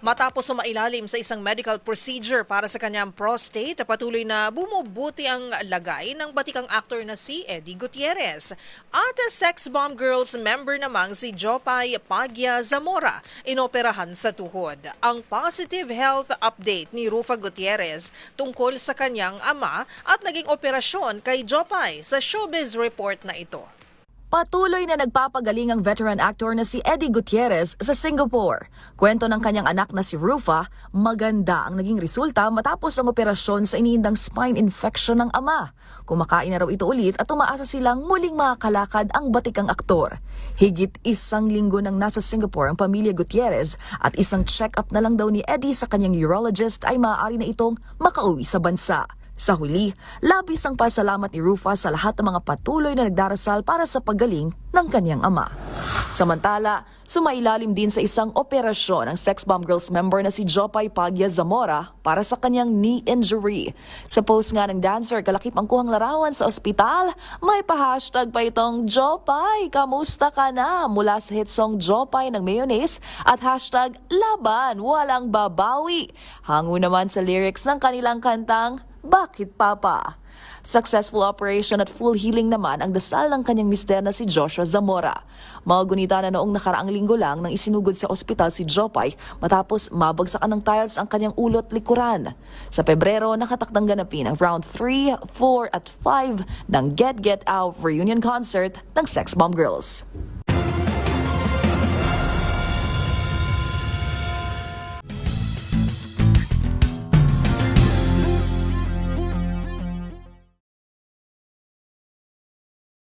Matapos sumailalim sa isang medical procedure para sa kanyang prostate, patuloy na bumubuti ang lagay ng batikang aktor na si Eddie Gutierrez. At Sex Bomb Girls member namang si Jopay Pagya Zamora, inoperahan sa tuhod. Ang positive health update ni Rufa Gutierrez tungkol sa kanyang ama at naging operasyon kay Jopay sa Showbiz Report na ito. Patuloy na nagpapagaling ang veteran actor na si Eddie Gutierrez sa Singapore. Kwento ng kanyang anak na si Rufa, maganda ang naging resulta matapos ang operasyon sa iniindang spine infection ng ama. Kumakain na raw ito ulit at umaasa silang muling makakalakad ang batikang aktor. Higit 1 linggo nang nasa Singapore ang pamilya Gutierrez at isang check-up na lang daw ni Eddie sa kanyang urologist ay maaari na itong makauwi sa bansa. Sa huli, labis ang pasalamat ni Rufa sa lahat ng mga patuloy na nagdarasal para sa paggaling ng kanyang ama. Samantala, sumailalim din sa isang operasyon ang Sex Bomb Girls member na si Jopay Pagya Zamora para sa kanyang knee injury. Sa post nga ng dancer kalakip ang kuhang larawan sa ospital, may pa-hashtag pa itong Jopay, kamusta ka na? Mula sa hit song Jopay ng Mayonnaise at hashtag Laban, walang babawi. Hango naman sa lyrics ng kanilang kantang Bakit Papa? Successful operation at full healing naman ang dasal ng kanyang mister na si Joshua Zamora. Magunita na noong nakaraang linggo lang nang isinugod sa ospital si Jopay matapos mabagsakan ng tiles ang kanyang ulo at likuran. Sa Pebrero, nakatakdang ganapin ang round 3, 4 at 5 ng Get Out reunion concert ng Sex Bomb Girls.